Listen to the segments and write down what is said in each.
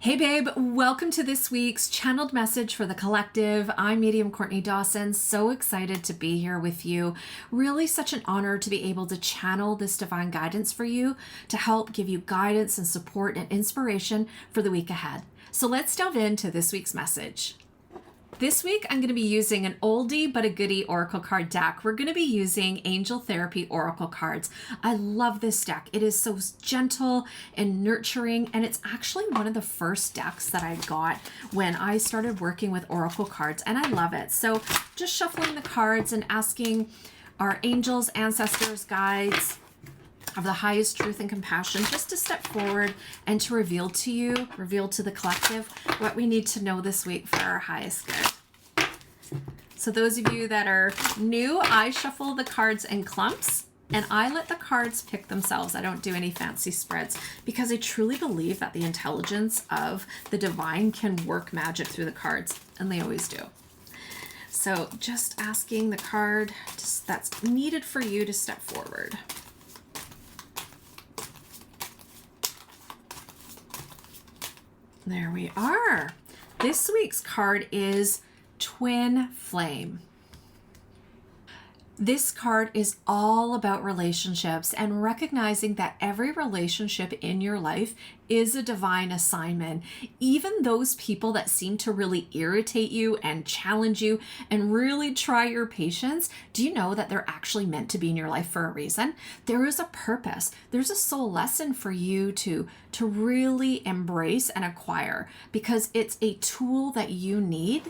Hey babe, welcome to this week's channeled message for the collective. I'm medium Courtney Dawson. So excited to be here with you. Really such an honor to be able to channel this divine guidance for you to help give you guidance and support and inspiration for the week ahead. So let's delve into this week's message. This week, I'm going to be using an oldie but a goodie oracle card deck. We're going to be using Angel Therapy oracle cards. I love this deck. It is so gentle and nurturing, and it's actually one of the first decks that I got when I started working with oracle cards, and I love it. So just shuffling the cards and asking our angels, ancestors, guides of the highest truth and compassion just to step forward and to reveal to you, reveal to the collective what we need to know this week for our highest good. So those of you that are new, I shuffle the cards in clumps and I let the cards pick themselves. I don't do any fancy spreads because I truly believe that the intelligence of the divine can work magic through the cards, and they always do. So just asking the card that's needed for you to step forward. There we are. This week's card is Twin Flame. This card is all about relationships and recognizing that every relationship in your life is a divine assignment. Even those people that seem to really irritate you and challenge you and really try your patience, do you know that they're actually meant to be in your life for a reason? There is a purpose. There's a soul lesson for you to really embrace and acquire, because it's a tool that you need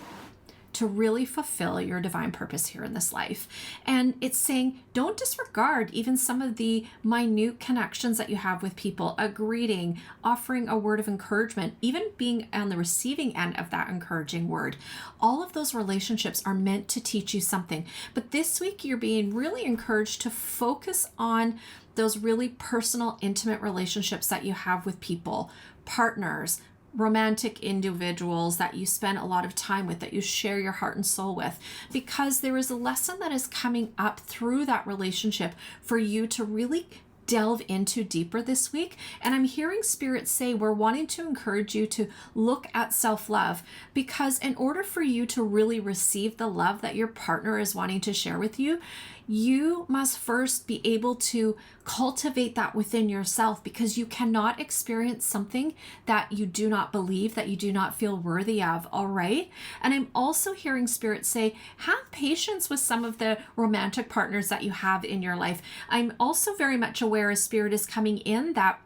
to really fulfill your divine purpose here in this life. And it's saying, don't disregard even some of the minute connections that you have with people, a greeting, offering a word of encouragement, even being on the receiving end of that encouraging word. All of those relationships are meant to teach you something. But this week, you're being really encouraged to focus on those really personal, intimate relationships that you have with people, partners, romantic individuals that you spend a lot of time with, that you share your heart and soul with, because there is a lesson that is coming up through that relationship for you to really delve into deeper this week. And I'm hearing Spirit say we're wanting to encourage you to look at self-love, because in order for you to really receive the love that your partner is wanting to share with you, you must first be able to cultivate that within yourself, because you cannot experience something that you do not believe, that you do not feel worthy of, all right? And I'm also hearing Spirit say, have patience with some of the romantic partners that you have in your life. I'm also very much aware as Spirit is coming in that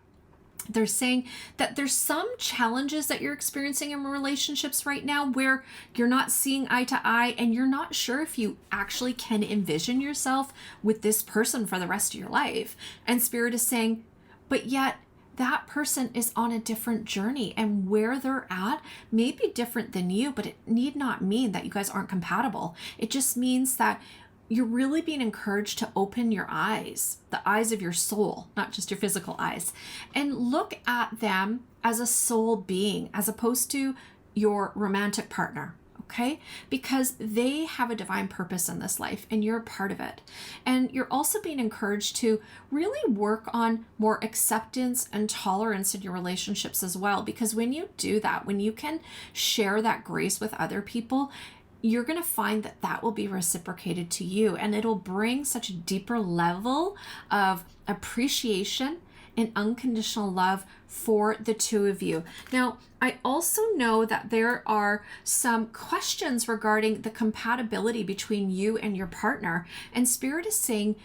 they're saying that there's some challenges that you're experiencing in relationships right now where you're not seeing eye to eye and you're not sure if you actually can envision yourself with this person for the rest of your life. And Spirit is saying, but yet that person is on a different journey, and where they're at may be different than you, but it need not mean that you guys aren't compatible. It just means that you're really being encouraged to open your eyes, the eyes of your soul, not just your physical eyes, and look at them as a soul being as opposed to your romantic partner, okay? Because they have a divine purpose in this life and you're a part of it. And you're also being encouraged to really work on more acceptance and tolerance in your relationships as well, because when you do that, when you can share that grace with other people, you're going to find that that will be reciprocated to you, and it'll bring such a deeper level of appreciation and unconditional love for the two of you. Now, I also know that there are some questions regarding the compatibility between you and your partner, and Spirit is saying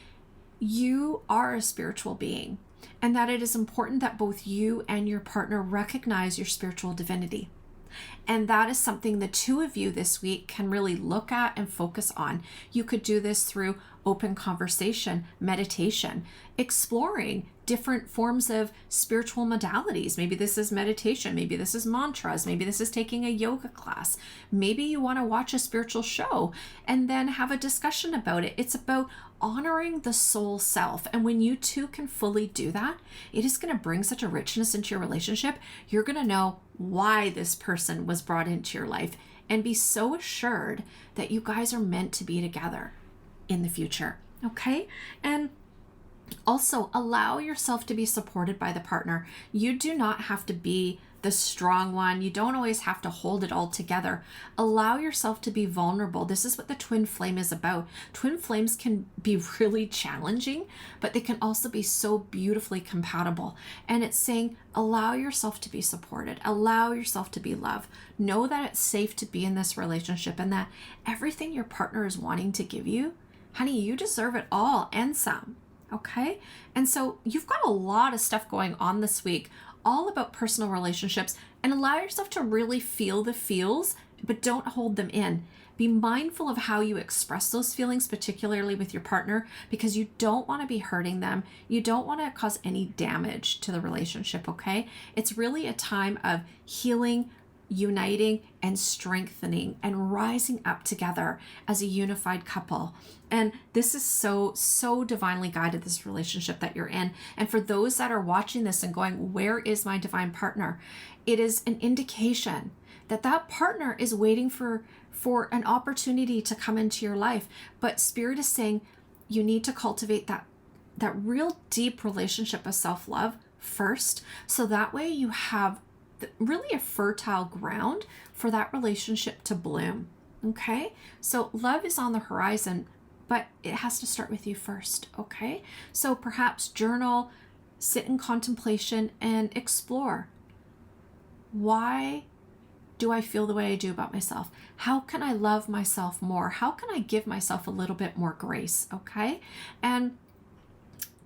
you are a spiritual being, and that it is important that both you and your partner recognize your spiritual divinity. And that is something the two of you this week can really look at and focus on. You could do this through open conversation, meditation, exploring different forms of spiritual modalities. Maybe this is meditation. Maybe this is mantras. Maybe this is taking a yoga class. Maybe you want to watch a spiritual show and then have a discussion about it. It's about honoring the soul self. And when you two can fully do that, it is going to bring such a richness into your relationship. You're going to know why this person was brought into your life and be so assured that you guys are meant to be together in the future. Okay? And Also, allow yourself to be supported by the partner. You do not have to be the strong one. You don't always have to hold it all together. Allow yourself to be vulnerable. This is what the twin flame is about. Twin flames can be really challenging, but they can also be so beautifully compatible. And it's saying, allow yourself to be supported. Allow yourself to be loved. Know that it's safe to be in this relationship and that everything your partner is wanting to give you, honey, you deserve it all and some. Okay? And so you've got a lot of stuff going on this week, all about personal relationships, and allow yourself to really feel the feels, but don't hold them in. Be mindful of how you express those feelings, particularly with your partner, because you don't want to be hurting them. You don't want to cause any damage to the relationship, okay? It's really a time of healing, uniting, and strengthening and rising up together as a unified couple. And this is so divinely guided, this relationship that you're in. And for those that are watching this and going, where is my divine partner? It is an indication that that partner is waiting for an opportunity to come into your life. But Spirit is saying you need to cultivate that real deep relationship of self-love first. So that way you have really a fertile ground for that relationship to bloom. Okay? So love is on the horizon, but it has to start with you first. Okay? So perhaps journal, sit in contemplation, and explore. Why do I feel the way I do about myself? How can I love myself more? How can I give myself a little bit more grace? Okay? And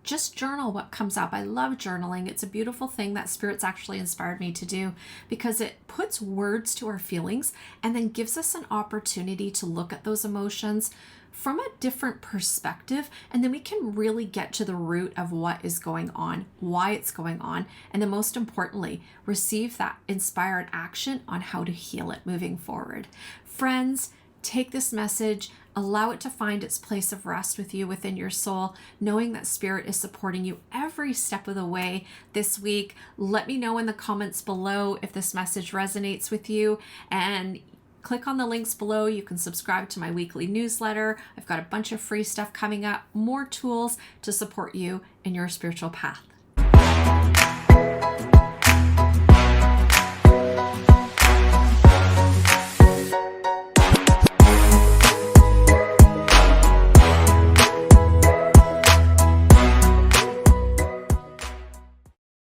just journal what comes up. I love journaling. It's a beautiful thing that Spirit's actually inspired me to do because it puts words to our feelings and then gives us an opportunity to look at those emotions from a different perspective. And then we can really get to the root of what is going on, why it's going on, and then most importantly, receive that inspired action on how to heal it moving forward. Friends, take this message, allow it to find its place of rest with you within your soul, knowing that Spirit is supporting you every step of the way this week. Let me know in the comments below if this message resonates with you, and click on the links below. You can subscribe to my weekly newsletter. I've got a bunch of free stuff coming up, more tools to support you in your spiritual path.